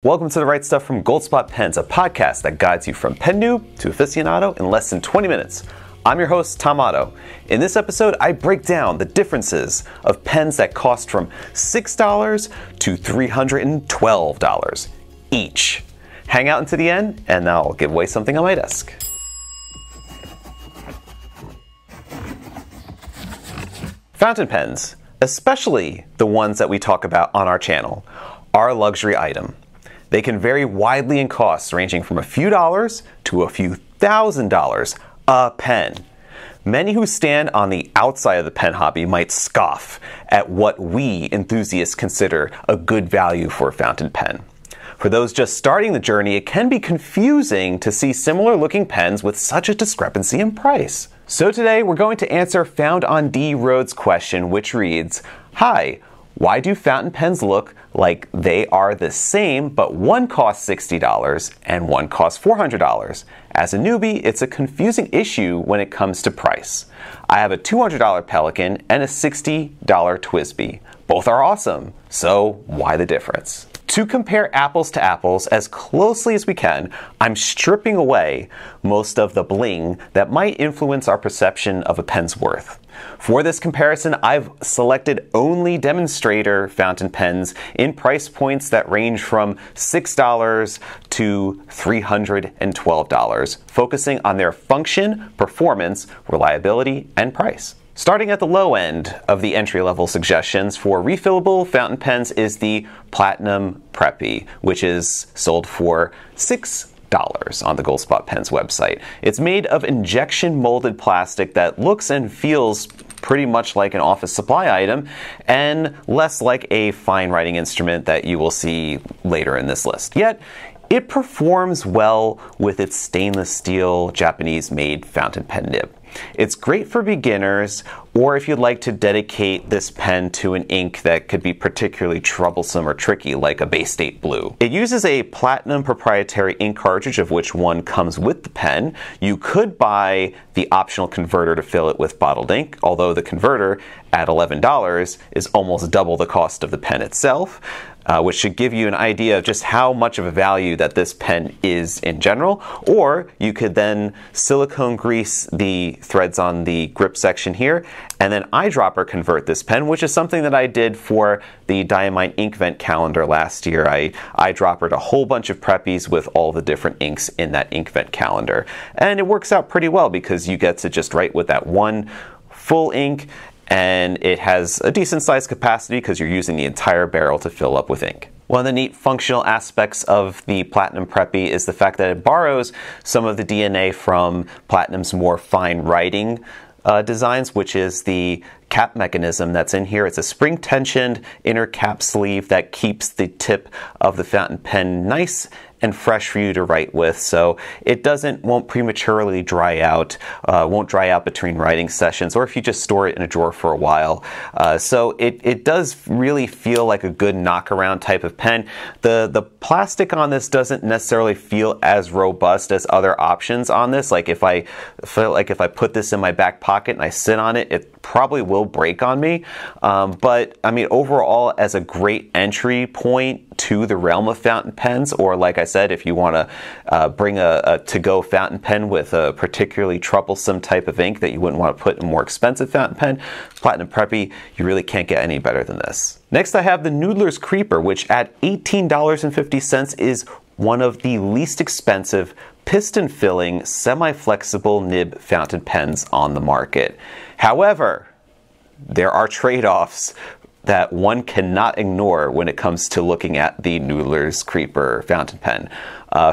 Welcome to The Right Stuff from Goldspot Pens, a podcast that guides you from pen noob to aficionado in less than 20 minutes. I'm your host, Tom Otto. In this episode, I break down the differences of pens that cost from $6 to $312 each. Hang out until the end, and I'll give away something on my desk. Fountain pens, especially the ones that we talk about on our channel, are a luxury item. They can vary widely in costs, ranging from a few dollars to a few $1,000s a pen. Many who stand on the outside of the pen hobby might scoff at what we enthusiasts consider a good value for a fountain pen. For those just starting the journey, it can be confusing to see similar looking pens with such a discrepancy in price. So today we're going to answer Found on D Road's question, which reads, "Hi, why do fountain pens look like they are the same, but one costs $60 and one costs $400? As a newbie, it's a confusing issue when it comes to price. I have a $200 Pelikan and a $60 TWSBI. Both are awesome, so why the difference?" To compare apples to apples as closely as we can, I'm stripping away most of the bling that might influence our perception of a pen's worth. For this comparison, I've selected only demonstrator fountain pens in price points that range from $6 to $312, focusing on their function, performance, reliability, and price. Starting at the low end of the entry-level suggestions for refillable fountain pens is the Platinum Preppy, which is sold for $6 on the Goldspot Pens website. It's made of injection molded plastic that looks and feels pretty much like an office supply item and less like a fine writing instrument that you will see later in this list. Yet, it performs well with its stainless steel Japanese-made fountain pen nib. It's great for beginners, or if you'd like to dedicate this pen to an ink that could be particularly troublesome or tricky, like a Bay State Blue. It uses a Platinum proprietary ink cartridge, of which one comes with the pen. You could buy the optional converter to fill it with bottled ink, although the converter at $11 is almost double the cost of the pen itself. Which should give you an idea of just how much of a value that this pen is in general. Or you could then silicone grease the threads on the grip section here, and then eyedropper convert this pen, which is something that I did for the Diamond ink vent calendar last year. I eyedroppered a whole bunch of preppies with all the different inks in that ink vent calendar. And it works out pretty well because you get to just write with that one full ink, and it has a decent sized capacity because you're using the entire barrel to fill up with ink. One of the neat functional aspects of the Platinum Preppy is the fact that it borrows some of the DNA from Platinum's more fine writing designs, which is the cap mechanism that's in here. It's a spring tensioned inner cap sleeve that keeps the tip of the fountain pen nice and fresh for you to write with, so it won't prematurely dry out, won't dry out between writing sessions, or if you just store it in a drawer for a while. So it does really feel like a good knockaround type of pen. The plastic on this doesn't necessarily feel as robust as other options on this. Like if I feel like if I put this in my back pocket and I sit on it, it probably will break on me. But I mean, overall, as a great entry point to the realm of fountain pens, or like I said, if you want to bring a to-go fountain pen with a particularly troublesome type of ink that you wouldn't want to put in a more expensive fountain pen, Platinum Preppy, you really can't get any better than this. Next, I have the Noodler's Creeper, which at $18.50 is one of the least expensive piston-filling, semi-flexible nib fountain pens on the market. However, there are trade-offs that one cannot ignore when it comes to looking at the Noodler's Creeper fountain pen.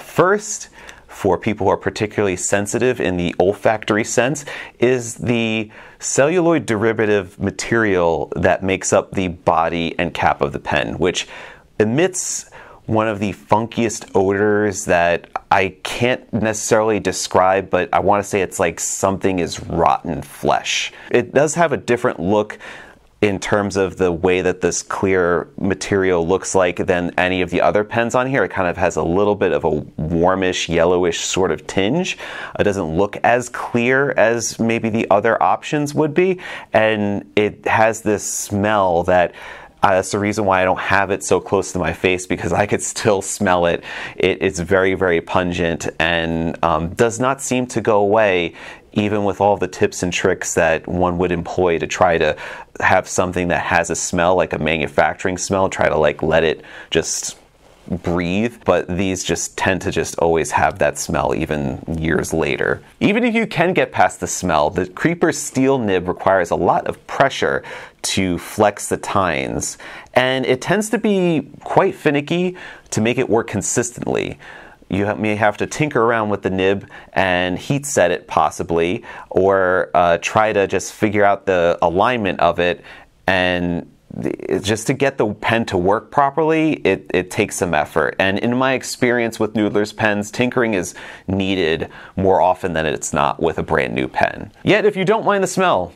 First, for people who are particularly sensitive in the olfactory sense, is the celluloid derivative material that makes up the body and cap of the pen, which emits one of the funkiest odors that I can't necessarily describe, but I want to say it's like something is rotten flesh. It does have a different look in terms of the way that this clear material looks like than any of the other pens on here. It kind of has a little bit of a warmish, yellowish sort of tinge. It doesn't look as clear as maybe the other options would be, and it has this smell that That's the reason why I don't have it so close to my face, because I could still smell it. It's very, very pungent and does not seem to go away, even with all the tips and tricks that one would employ to try to have something that has a smell, like a manufacturing smell, try to like let it just breathe. But these just tend to just always have that smell even years later. Even if you can get past the smell, the Creeper's steel nib requires a lot of pressure to flex the tines, and it tends to be quite finicky to make it work consistently. You may have to tinker around with the nib and heat set it possibly, or try to just figure out the alignment of it, and just to get the pen to work properly, it takes some effort. And in my experience with Noodler's pens, tinkering is needed more often than it's not with a brand new pen. Yet if you don't mind the smell,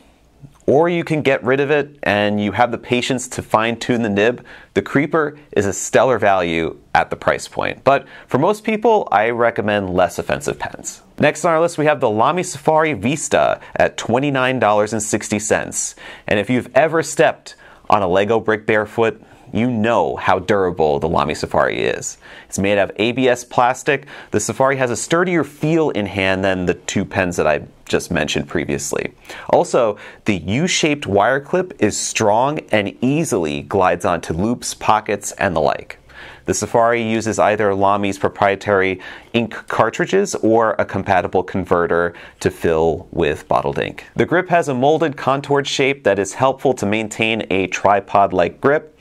or you can get rid of it and you have the patience to fine-tune the nib, the Creeper is a stellar value at the price point. But for most people, I recommend less offensive pens. Next on our list, we have the Lamy Safari Vista at $29.60. And if you've ever stepped on a Lego brick barefoot, you know how durable the Lamy Safari is. It's made out of ABS plastic. The Safari has a sturdier feel in hand than the two pens that I just mentioned previously. Also, the U-shaped wire clip is strong and easily glides onto loops, pockets, and the like. The Safari uses either Lamy's proprietary ink cartridges or a compatible converter to fill with bottled ink. The grip has a molded, contoured shape that is helpful to maintain a tripod-like grip.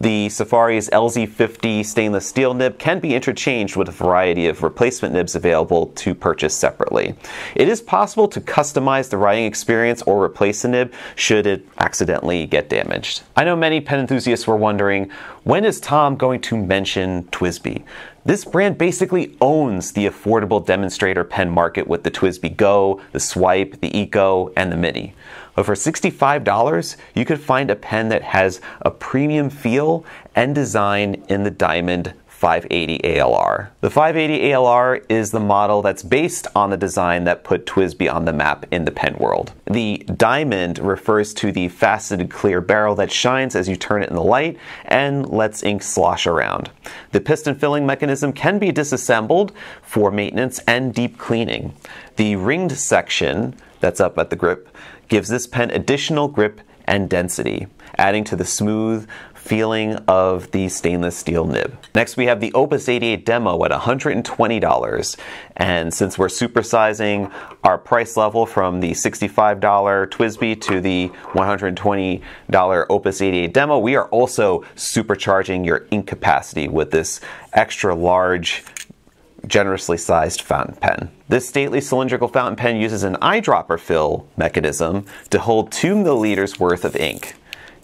The Safari's LZ50 stainless steel nib can be interchanged with a variety of replacement nibs available to purchase separately. It is possible to customize the writing experience or replace the nib should it accidentally get damaged. I know many pen enthusiasts were wondering, when is Tom going to mention TWSBI? This brand basically owns the affordable demonstrator pen market with the TWSBI Go, the Swipe, the Eco, and the Mini. But for $65, you could find a pen that has a premium feel and design in the Diamond 580 ALR. The 580 ALR is the model that's based on the design that put TWSBI on the map in the pen world. The Diamond refers to the faceted clear barrel that shines as you turn it in the light and lets ink slosh around. The piston filling mechanism can be disassembled for maintenance and deep cleaning. The ringed section that's up at the grip gives this pen additional grip and density, adding to the smooth feeling of the stainless steel nib. Next, we have the Opus 88 Demo at $120. And since we're supersizing our price level from the $65 TWSBI to the $120 Opus 88 Demo, we are also supercharging your ink capacity with this extra large, generously sized fountain pen. This stately cylindrical fountain pen uses an eyedropper fill mechanism to hold 2 milliliters worth of ink,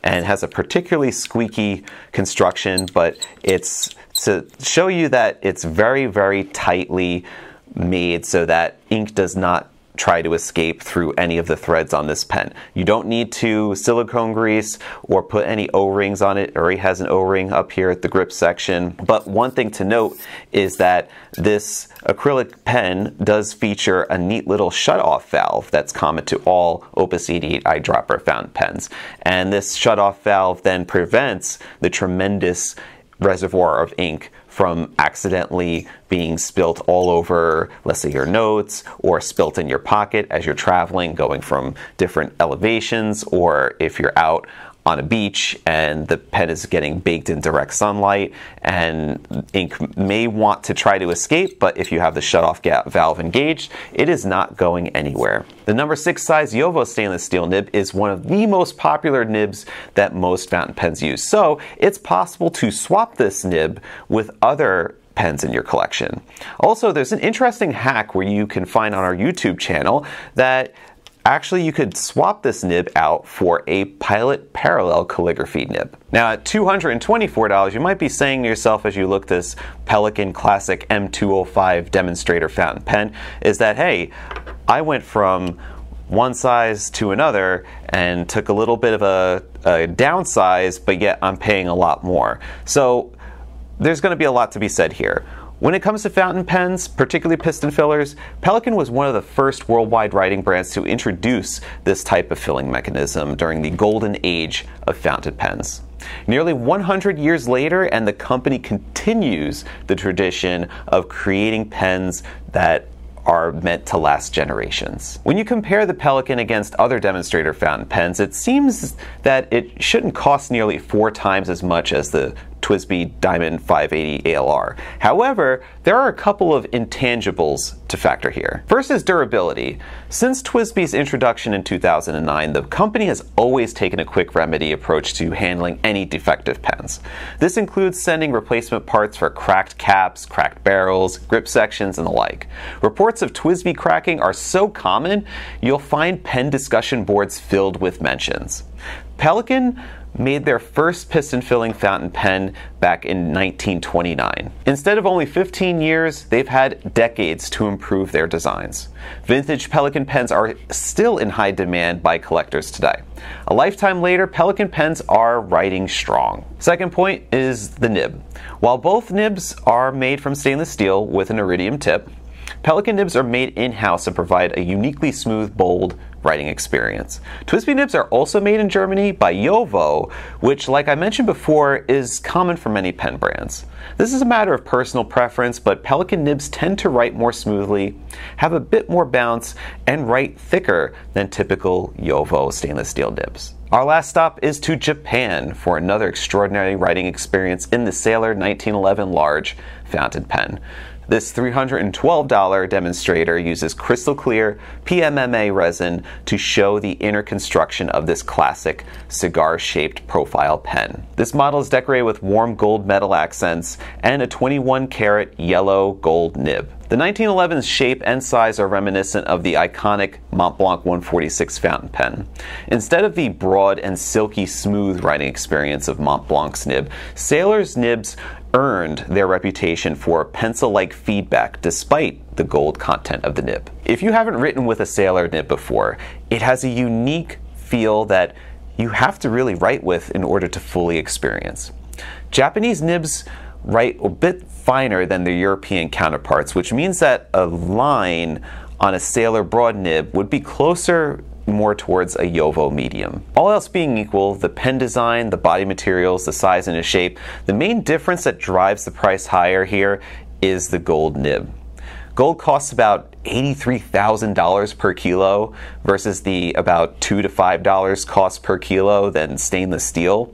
and has a particularly squeaky construction, but it's to show you that it's very, very tightly made so that ink does not try to escape through any of the threads on this pen. You don't need to silicone grease or put any O-rings on it. It already has an O-ring up here at the grip section. But one thing to note is that this acrylic pen does feature a neat little shut-off valve that's common to all Opus 88 eyedropper fountain pens. And this shut-off valve then prevents the tremendous reservoir of ink from accidentally being spilt all over, let's say, your notes, or spilt in your pocket as you're traveling, going from different elevations, or if you're out on a beach and the pen is getting baked in direct sunlight and ink may want to try to escape, but if you have the shutoff valve engaged, it is not going anywhere. The number 6 size Jowo stainless steel nib is one of the most popular nibs that most fountain pens use. So it's possible to swap this nib with other pens in your collection. Also, there's an interesting hack where you can find on our YouTube channel that actually you could swap this nib out for a Pilot Parallel calligraphy nib. Now at $224, you might be saying to yourself as you look this Pelikan Classic M205 demonstrator fountain pen, is that, hey, I went from one size to another and took a little bit of a downsize, but yet I'm paying a lot more. So there's going to be a lot to be said here. When it comes to fountain pens, particularly piston fillers, Pelikan was one of the first worldwide writing brands to introduce this type of filling mechanism during the golden age of fountain pens. Nearly 100 years later, and the company continues the tradition of creating pens that are meant to last generations. When you compare the Pelikan against other demonstrator fountain pens, it seems that it shouldn't cost nearly 4 times as much as the TWSBI Diamond 580 ALR. However, there are a couple of intangibles to factor here. First is durability. Since TWSBI's introduction in 2009, the company has always taken a quick remedy approach to handling any defective pens. This includes sending replacement parts for cracked caps, cracked barrels, grip sections, and the like. Reports of TWSBI cracking are so common, you'll find pen discussion boards filled with mentions. Pelikan made their first piston filling fountain pen back in 1929. Instead of only 15 years, they've had decades to improve their designs. Vintage Pelikan pens are still in high demand by collectors today. A lifetime later, Pelikan pens are writing strong. Second point is the nib. While both nibs are made from stainless steel with an iridium tip, Pelikan nibs are made in-house and provide a uniquely smooth, bold writing experience. TWSBI nibs are also made in Germany by JOWO, which, like I mentioned before, is common for many pen brands. This is a matter of personal preference, but Pelikan nibs tend to write more smoothly, have a bit more bounce, and write thicker than typical JOWO stainless steel nibs. Our last stop is to Japan for another extraordinary writing experience in the Sailor 1911 large fountain pen. This $312 demonstrator uses crystal clear PMMA resin to show the inner construction of this classic cigar-shaped profile pen. This model is decorated with warm gold metal accents and a 21-karat yellow gold nib. The 1911's shape and size are reminiscent of the iconic Montblanc 146 fountain pen. Instead of the broad and silky smooth writing experience of Montblanc's nib, Sailor's nibs earned their reputation for pencil-like feedback despite the gold content of the nib. If you haven't written with a Sailor nib before, it has a unique feel that you have to really write with in order to fully experience. Japanese nibs write a bit finer than their European counterparts, which means that a line on a Sailor broad nib would be closer more towards a JOWO medium. All else being equal, the pen design, the body materials, the size and the shape, the main difference that drives the price higher here is the gold nib. Gold costs about $83,000 per kilo versus the about $2 to $5 cost per kilo than stainless steel.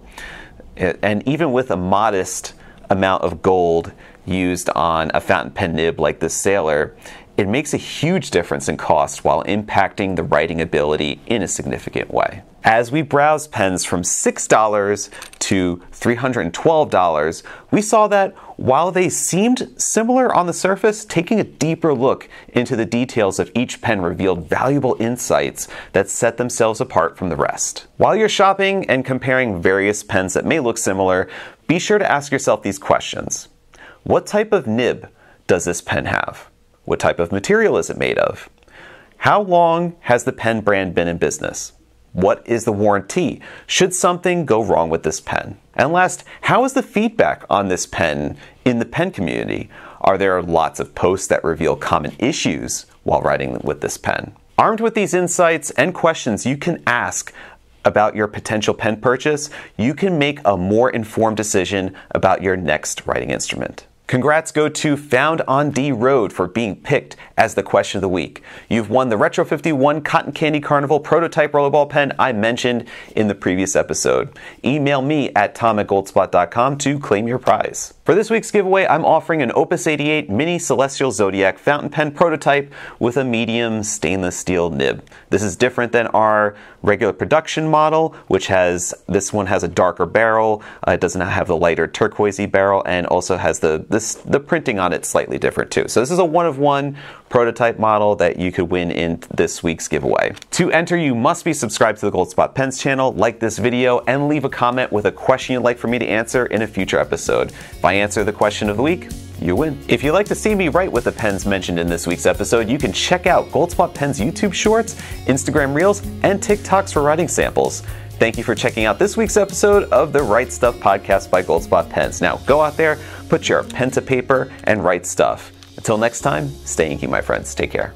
And even with a modest amount of gold used on a fountain pen nib like the Sailor, it makes a huge difference in cost while impacting the writing ability in a significant way. As we browse pens from $6 to $312, we saw that while they seemed similar on the surface, taking a deeper look into the details of each pen revealed valuable insights that set themselves apart from the rest. While you're shopping and comparing various pens that may look similar, be sure to ask yourself these questions. What type of nib does this pen have? What type of material is it made of? How long has the pen brand been in business? What is the warranty? Should something go wrong with this pen? And last, how is the feedback on this pen in the pen community? Are there lots of posts that reveal common issues while writing with this pen? Armed with these insights and questions you can ask about your potential pen purchase, you can make a more informed decision about your next writing instrument. Congrats go to Found on D Road for being picked as the question of the week. You've won the Retro 51 Cotton Candy Carnival prototype rollerball pen I mentioned in the previous episode. Email me at tom@goldspot.com to claim your prize. For this week's giveaway, I'm offering an Opus 88 Mini Celestial Zodiac fountain pen prototype with a medium stainless steel nib. This is different than our regular production model, this one has a darker barrel, it does not have the lighter turquoisey barrel, and also has the printing on it slightly different too. So this is a one-of-one prototype model that you could win in this week's giveaway. To enter, you must be subscribed to the Goldspot Pens channel, like this video, and leave a comment with a question you'd like for me to answer in a future episode. If I answer the question of the week, you win. If you'd like to see me write with the pens mentioned in this week's episode, you can check out Goldspot Pens YouTube Shorts, Instagram Reels, and TikToks for writing samples. Thank you for checking out this week's episode of the Write Stuff podcast by Goldspot Pens. Now go out there, put your pen to paper, and write stuff. Until next time, stay inky, my friends. Take care.